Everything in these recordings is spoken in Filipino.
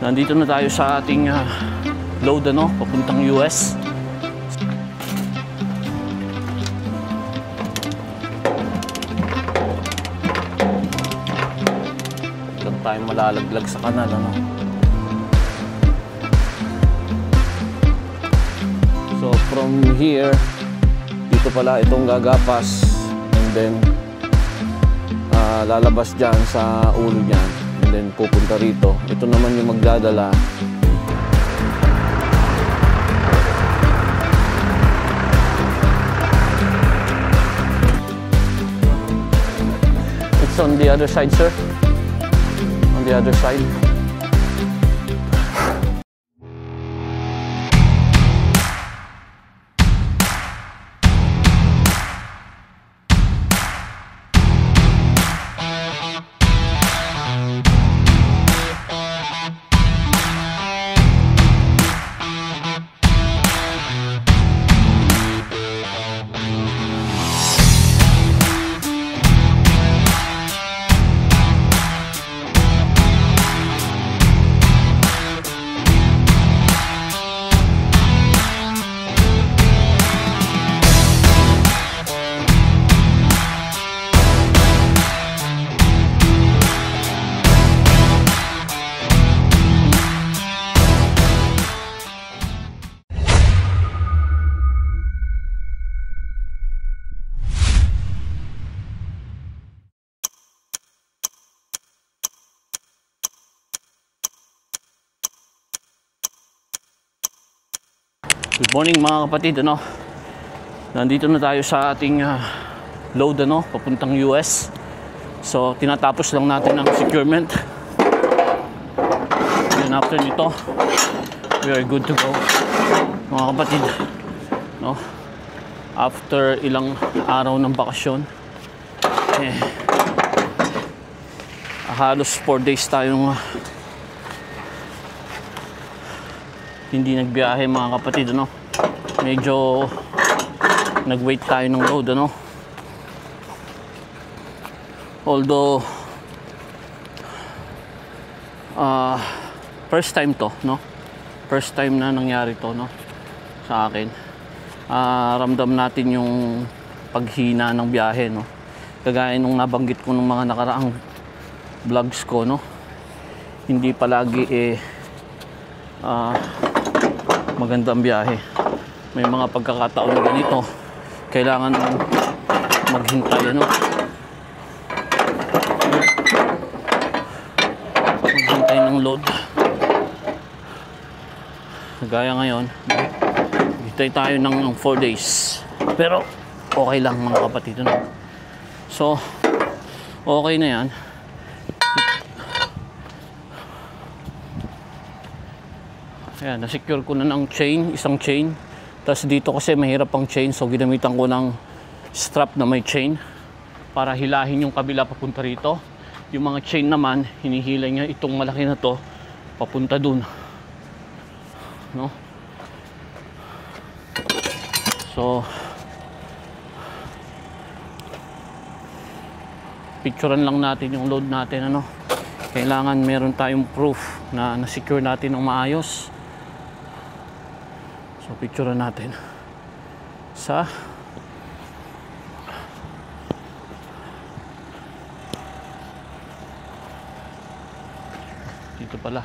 Nandito na tayo sa ating load papuntang US. Huwag tayong malalaglag sa kanal So from here, dito pala itong gagapas, and then lalabas dyan sa ulo niyan, and then pupunta rito. Ito naman yung magdadala It's on the other side, sir. On the other side. Good morning mga kapatid, nandito na tayo sa ating load papuntang US. So tinatapos lang natin ang securement, and after nito we are good to go mga kapatid, after ilang araw ng bakasyon, halos 4 days tayong hindi nagbiyahe mga kapatid, medyo nag-wait tayo ng load, although first time to, first time na nangyari to, sa akin. Ramdam natin yung paghina ng biyahe, kagaya nung nabanggit ko ng mga nakaraang vlogs ko, hindi palagi maganda ang biyahe. May mga pagkakataon na ganito, kailangan maghintay, maghintay ng load. Gaya ngayon, hintay tayo ng 4 days, pero okay lang mga kapatid, so okay na yan. Ayan, na-secure ko na ng chain, isang chain. Tapos dito kasi mahirap ang chain, so ginamitan ko ng strap na may chain para hilahin yung kabila papunta rito. Yung mga chain naman, hinihila niya itong malaki na to papunta dun, So picturean lang natin yung load natin, kailangan meron tayong proof na na-secure natin ng maayos. So picturean natin sa dito pala,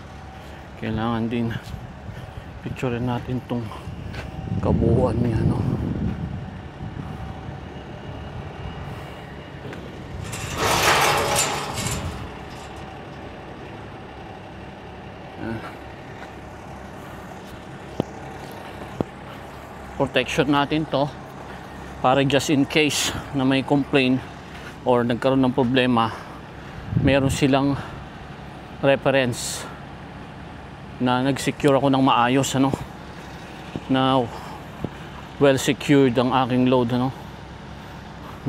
kailangan din picturean natin tong kabuuan niya, protection natin to para just in case na may complaint or nagkaroon ng problema, meron silang reference na nag-secure ako ng maayos, na well secured ang aking load, na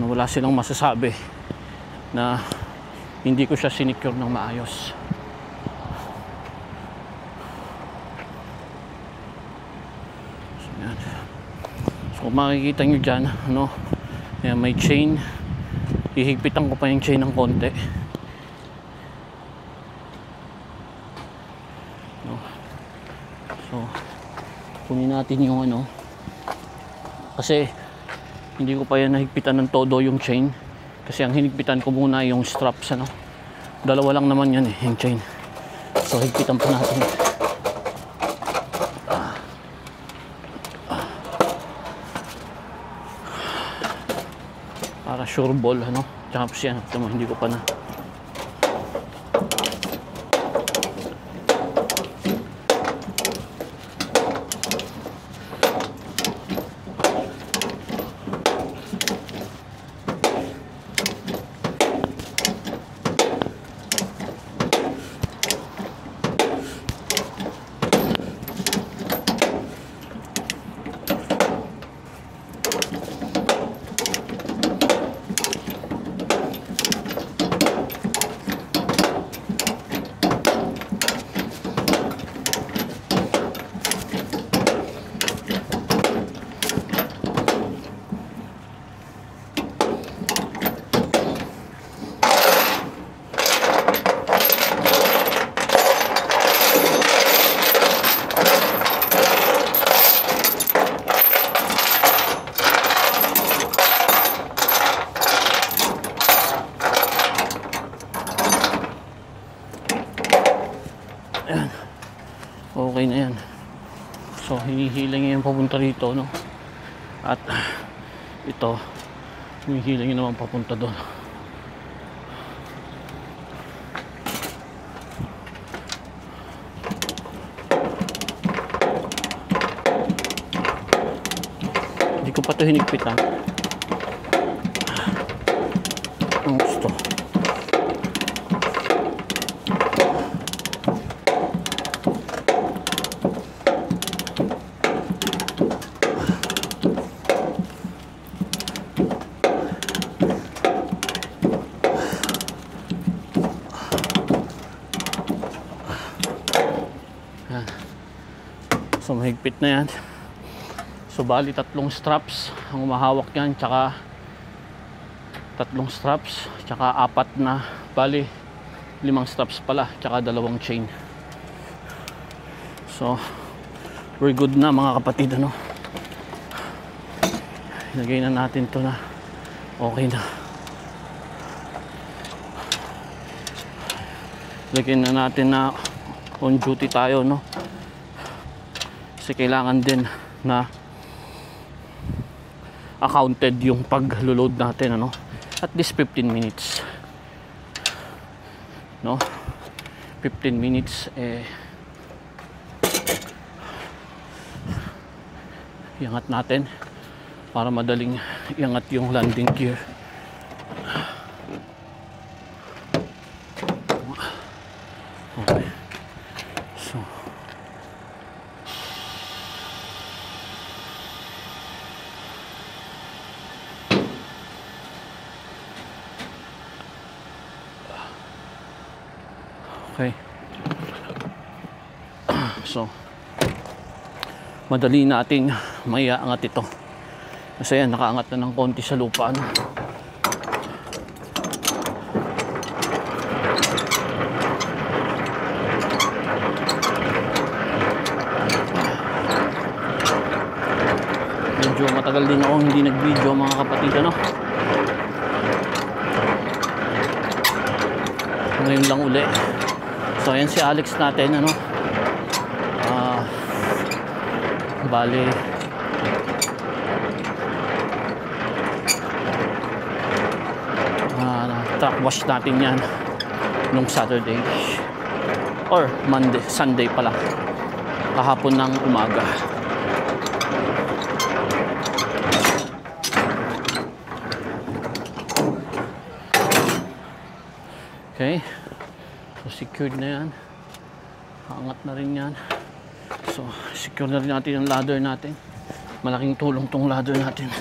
wala silang masasabi na hindi ko siya sinecure ng maayos. So makikita nyo dyan, may chain. Hihigpitan ko pa yung chain ng konti. no? So kunin natin yung ano, kasi hindi ko pa yan nahigpitan ng todo yung chain, kasi ang hinigpitan ko muna yung straps, ano, dalawa lang naman yan eh, yung chain. So higpitan pa natin para sure ball, ano. Tsaka siya, hindi ko pa na. Ayan. Okay na yan. So hinihiling yan papunta rito, no? At ito hinihiling naman papunta doon. Hindi ko pa ito hinigpitan. Ang gusto. So mahigpit na yan. So bali tatlong straps ang umahawak yan, tsaka tatlong straps, tsaka apat na, bali 5 straps pala, tsaka 2 chain. So we're good na mga kapatid, ano. Ilagay na natin to na okay na. Ilagay na natin na on duty tayo, no. Kasi kailangan din na accounted yung pag-load natin, ano, at least 15 minutes, no, 15 minutes iangat natin para madaling iangat yung landing gear. Okay. So okay. So madali nating maiangat ito kasi yan, nakaangat na ng konti sa lupa, ano? Medyo matagal din ako hindi nag-video mga kapatid, ano? Ngayon lang uli. So ayan si Alex natin, ano, bali truck wash natin yan nung Saturday or Monday, Sunday pala, kahapon ng umaga. Okay, so secured na yan, angat na rin yan. So secure na rin natin yung ladder natin. Malaking tulong tong ladder natin.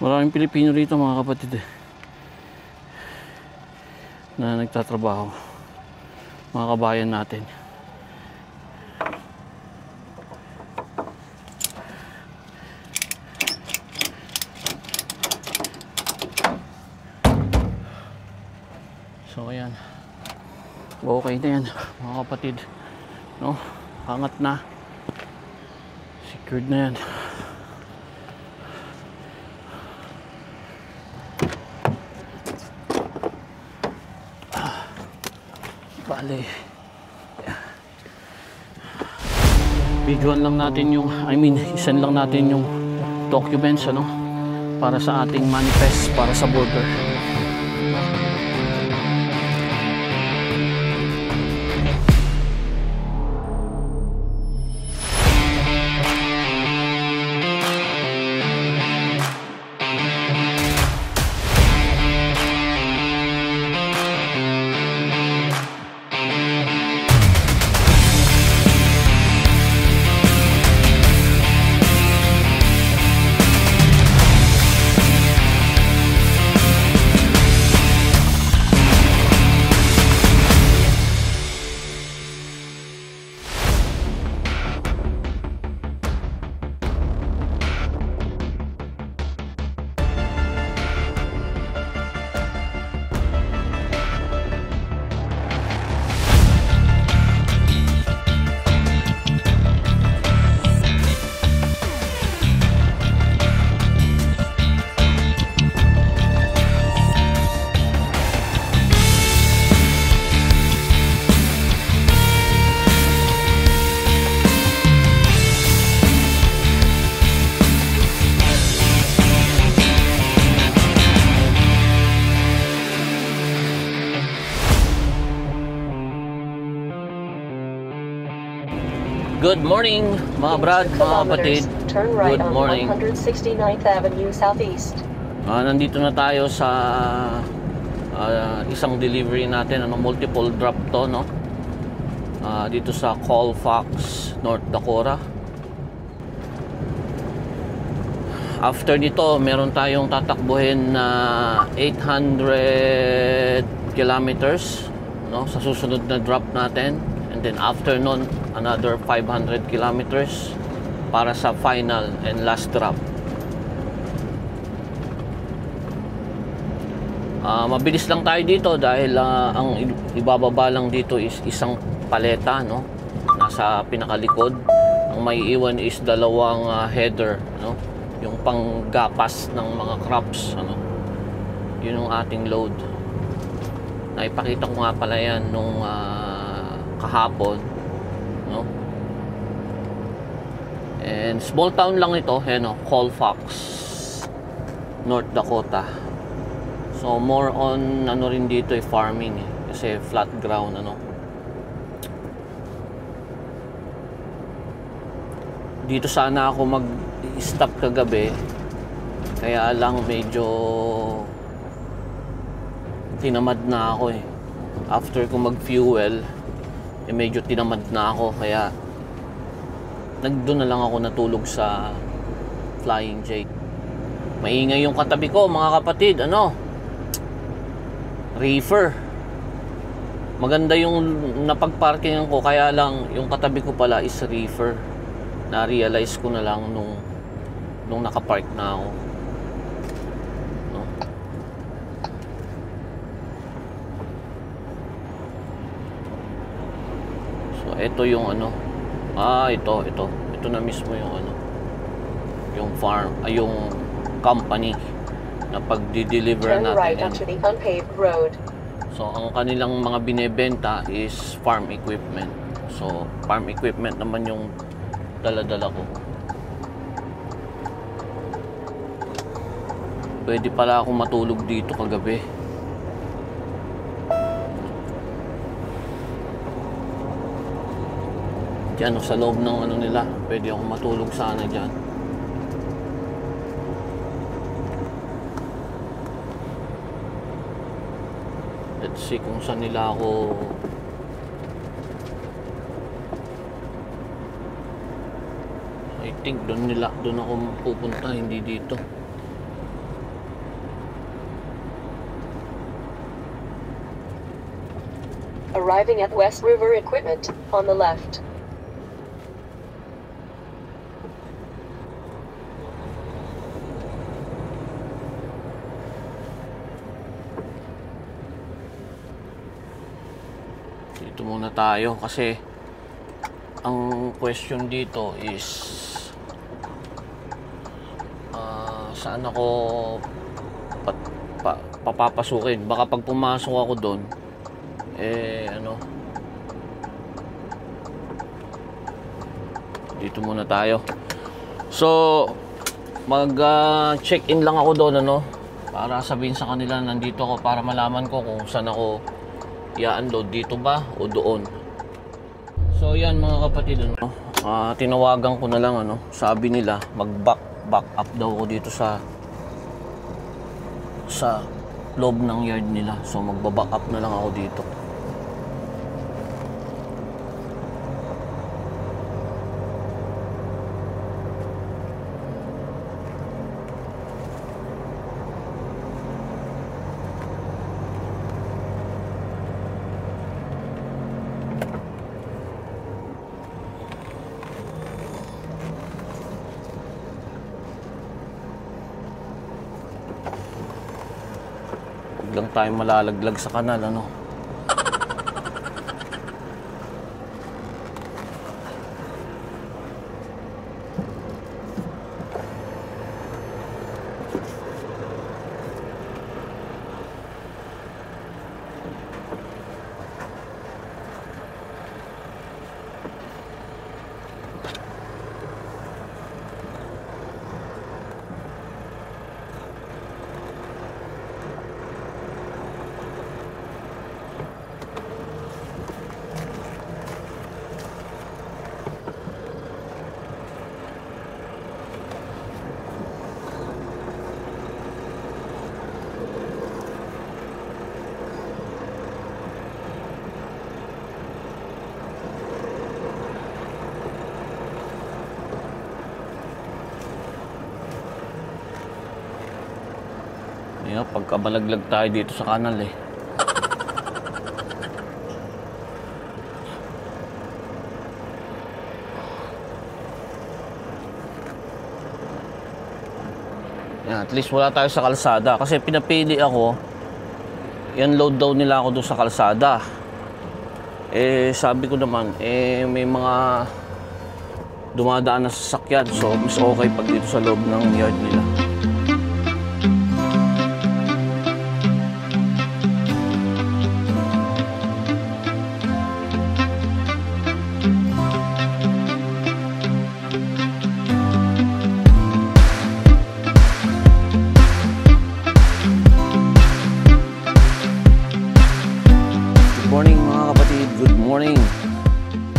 Maraming Pilipino rito mga kapatid, na nagtatrabaho, mga kabayan natin. So ayan, okay na yan mga kapatid, no? Angat na, secured na yan. Bale, videoan lang natin yung, isend lang natin yung documents, ano, para sa ating manifest para sa burger. Good morning mga brad, mga kapatid. Good morning. 169th Avenue Southeast. Nandito na tayo sa isang delivery natin, multiple drop to, no? Dito sa Colfax, North Dakota. After nito, meron tayong tatakbuhin na 800 kilometers, no, sa susunod na drop natin. And then after nun, another 500 kilometers para sa final and last drop. Mabilis lang tayo dito dahil ang ibababa lang dito is isang paleta, no? Nasa pinakalikod. Ang may iwan is dalawang header, no? Yung panggapas ng mga crops, ano? Yun yung ating load. Naipakita ko nga pala yan nung kahapon, no? And small town lang ito, no? Colfax, North Dakota. So more on ano rin dito farming, kasi flat ground, ano. Dito sana ako mag-stop kagabi, kaya lang medyo tinamad na ako eh. After ko mag-fuel, medyo tinamad na ako, kaya doon na lang ako natulog sa Flying J. Maingay yung katabi ko mga kapatid, ano, reefer. Maganda yung napagparkingan ko, kaya lang yung katabi ko pala is reefer. Na-realize ko na lang nung nakapark na ako, no? So ito yung ano, ito na mismo yung ano, yung farm, yung company na pagdi-deliver natin. So ang kanilang mga binebenta is farm equipment. So farm equipment naman yung dala-dala ko. Pwede pala akong matulog dito kagabi. Diyan, sa loob ng ano nila, pwede akong matulog sana dyan. Let's see kung saan nila ako I think doon ako pupunta, hindi dito. Arriving at West River Equipment, on the left. Dito muna tayo kasi ang question dito is saan ako papapasukin. Baka pag pumasok ako doon dito muna tayo. So mag check-in lang ako doon para sabihin sa kanila nandito ako, para malaman ko kung saan ako i-unload, dito ba o doon. So yan mga kapatid, tinawagan ko na lang, sabi nila back up daw ako dito sa loob ng yard nila. So magba-back up na lang ako dito. Biglang tayo malalaglag sa kanal, pagka malaglag tayo dito sa kanal at least wala tayo sa kalsada, kasi pinapili ako yan, load daw nila ako doon sa kalsada. Sabi ko naman may mga dumadaan na sasakyan, so mas okay pag dito sa loob ng yard nila.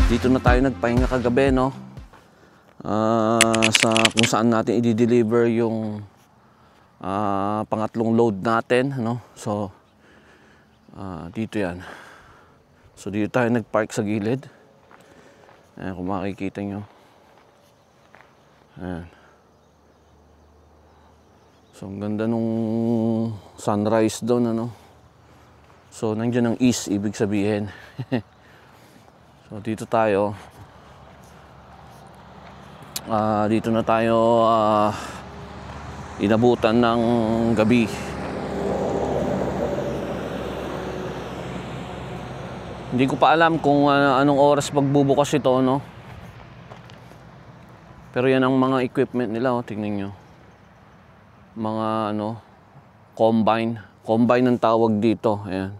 Dito na tayo nagpahinga kagabi, sa kung saan natin i-deliver yung pangatlong load natin, So dito yan. So dito tayo nagpark sa gilid. Ayan, kung makikita nyo. Ayan. So ang ganda nung sunrise doon, So nandiyan ang east, ibig sabihin. So dito tayo. Dito na tayo inabutan ng gabi. Hindi ko pa alam kung anong oras magbubukas ito, Pero yan ang mga equipment nila, tingnan nyo. Mga combine. Combine ang tawag dito. Ayan.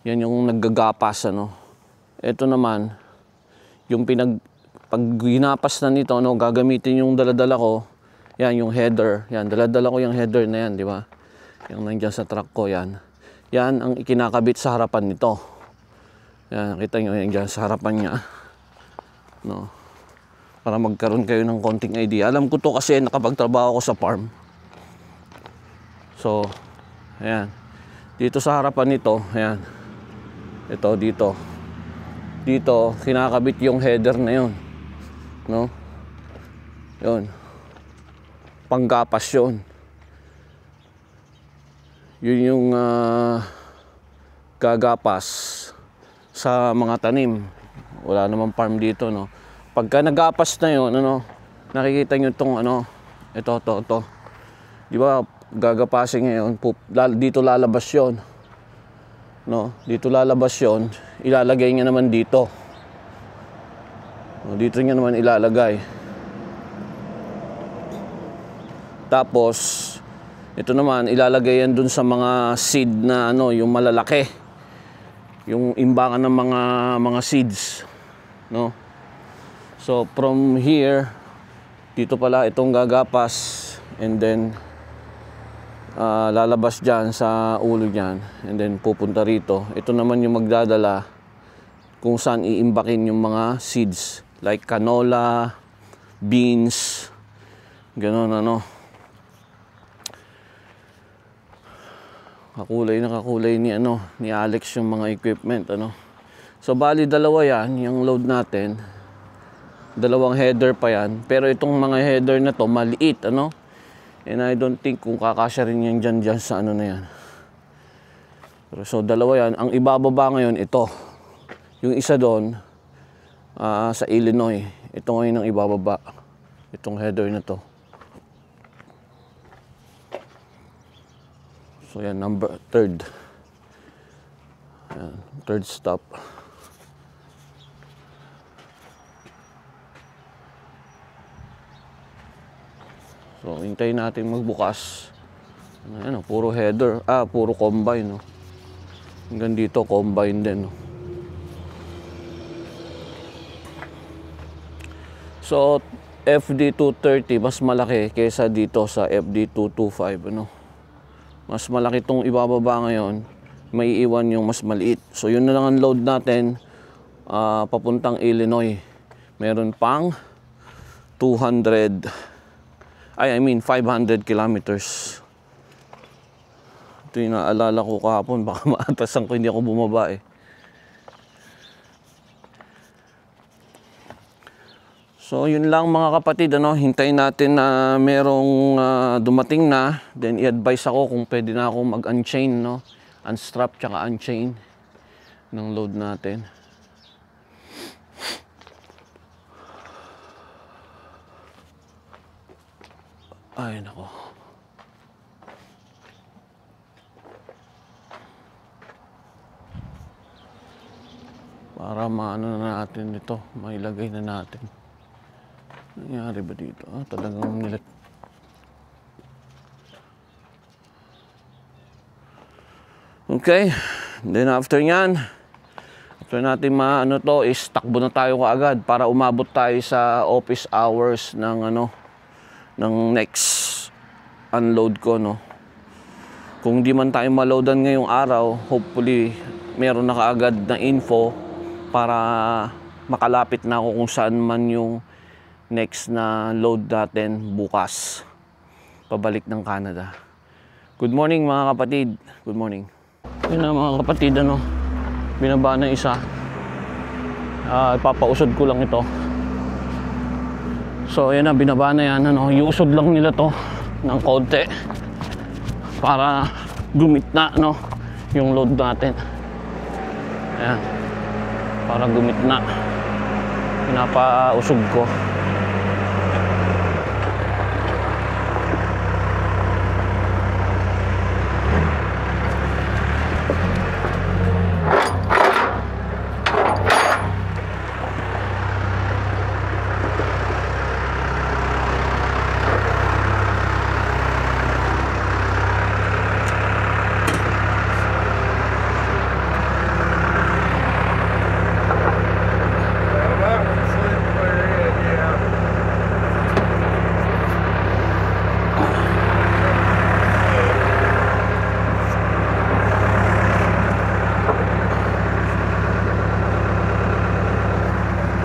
Yan yung naggagapas, Ito naman, yung pag ginapas na nito, gagamitin yung daladala ko. Yan, yung header. Yan, daladala ko yung header na yan, di ba? Yung nandiyan sa truck ko, yan. Yan ang ikinakabit sa harapan nito. Yan, nakita nyo yan dyan sa harapan niya. Para magkaroon kayo ng konting idea. Alam ko to kasi nakapagtrabaho ko sa farm. So, ayan. Dito sa harapan nito, ayan. Ito, dito. Dito, kinakabit yung header na yun. Yun. Panggapas yun. Yun yung gagapas sa mga tanim. Wala namang farm dito, no. Pagka nag-apas na 'yon, ano, nakikita nyo itong ano, ito. Di ba, gagapasin ngayon, dito lalabas 'yon. No, dito lalabas 'yon, ilalagay niya naman dito. No, dito niya naman ilalagay. Tapos ito naman ilalagay yan dun sa mga seed na ano, yung malalaki. Yung imbangan ng mga seeds, no? So from here, dito pala itong gagapas, and then lalabas dyan sa ulo niyan, and then pupunta rito. Ito naman yung magdadala kung saan iimbakin yung mga seeds like canola, beans, gano'n, ano. Kakulay ni Alex yung mga equipment, ano. So bali dalawa yan yung load natin. Dalawang header pa yan. Pero itong mga header na to maliit, ano. And I don't think kung kakasya rin yan dyan sa ano na yan. So dalawa yan. Ang ibababa ngayon ito. Yung isa doon sa Illinois. Ito ngayon ang ibababa. Itong header na to. So yan, third. Yan, third stop. So hintayin natin magbukas. Ayan, puro header, puro combine, no. Hanggang dito combine din, no. So FD230 mas malaki kaysa dito sa FD225, ano. Mas malaki itong ibababa ngayon, may iiwan yung mas maliit. So yun na lang ang load natin papuntang Illinois. Meron pang 500 kilometers. Ito yung naalala ko kahapon, baka maatasan ko, hindi ako bumaba eh. So yun lang mga kapatid, ano, hintayin natin na merong dumating na, then i-advise ako kung pwede na ako mag-unchain, no, unstrap tsaka unchain ng load natin. Ay nako. Para maano na natin ito, mailagay na natin. Nangyari ba dito? Talagang nilat. Okay. Then after nyan, after natin maano to, is takbo na tayo kaagad para umabot tayo sa office hours ng ano, ng next unload ko, no. Kung di man tayo maloadan ngayong araw, hopefully meron na kaagad na info para makalapit na ako kung saan man yung next na load natin bukas pabalik ng Canada. Good morning mga kapatid. Good morning. Yun na mga kapatid, ano, binaba na isa. Ipapausod ko lang ito. So yan na, binaba na yan, ano, iusod lang nila to ng konti para gumitna, no, yung load natin. Ayan, para gumitna. Pinapausog ko.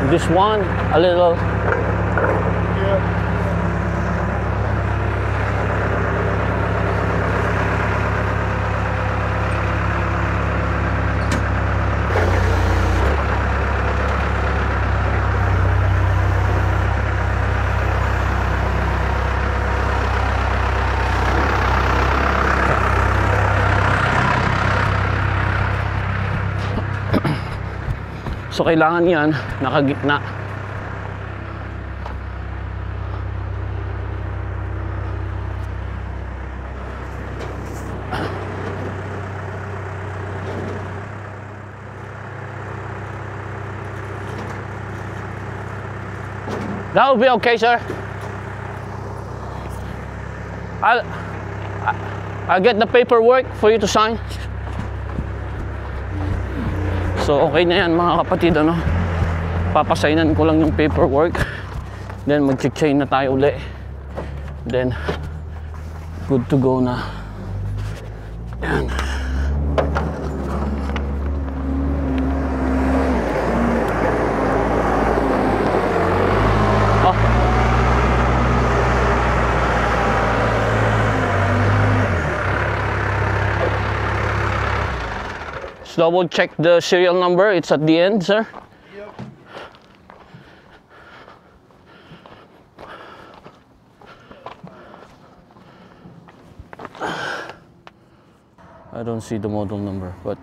This one, a little. Yeah. So kailangan yan nakagitna. That will be okay, sir. I'll get the paperwork for you to sign. So okay na yan mga kapatid, ano. Papasainan ko lang yung paperwork. Then mag-chain na tayo uli. Then good to go na. Yan. Double check the serial number, it's at the end, sir. Yep. I don't see the model number, but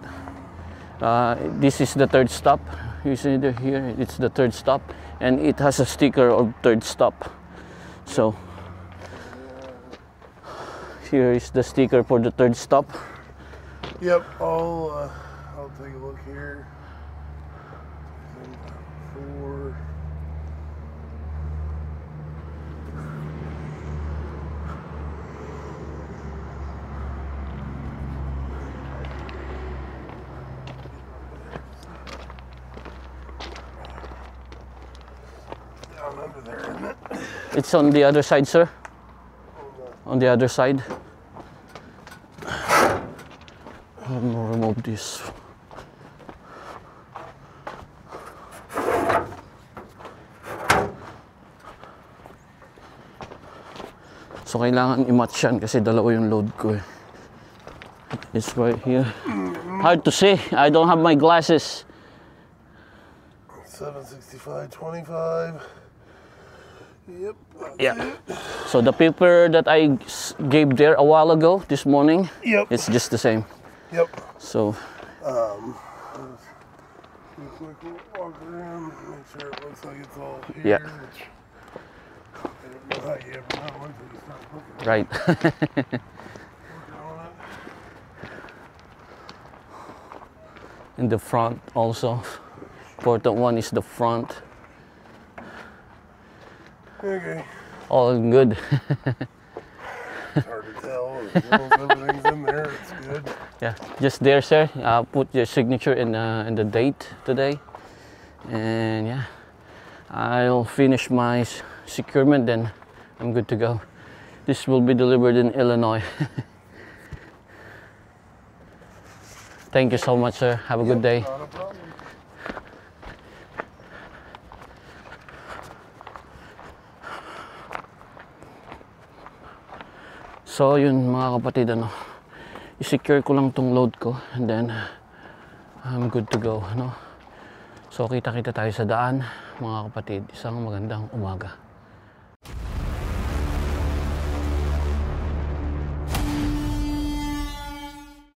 this is the third stop. You see it here, it's the third stop, and it has a sticker of third stop. So here is the sticker for the third stop. Yep, I'll take a look here. 4. Down under there, isn't it? It's on the other side, sir. On the other side. I'm gonna remove this. So kailangan i-match yan kasi dalawa yung load ko eh. It's right here. Hard to see. I don't have my glasses. 765.25. Yep. Yeah. So the paper that I gave there a while ago, this morning, Yep. it's just the same. Yep. So do a quick walk around, make sure it looks like it's all Yeah. here. Which I don't know how you ever know until you start looking. right. Working on it. In the front also. Important one is the front. Okay. All good. It's hard to tell. As long as everything's in there, it's good. Yeah, just there, sir. Put your signature in the date today, and yeah, I'll finish my securement. Then I'm good to go. This will be delivered in Illinois. Thank you so much, sir. Have a good day. Not a problem. So yun mga kapatid, ano, i-secure ko lang tong load ko and then I'm good to go, no? So kita-kita tayo sa daan mga kapatid. Isang magandang umaga.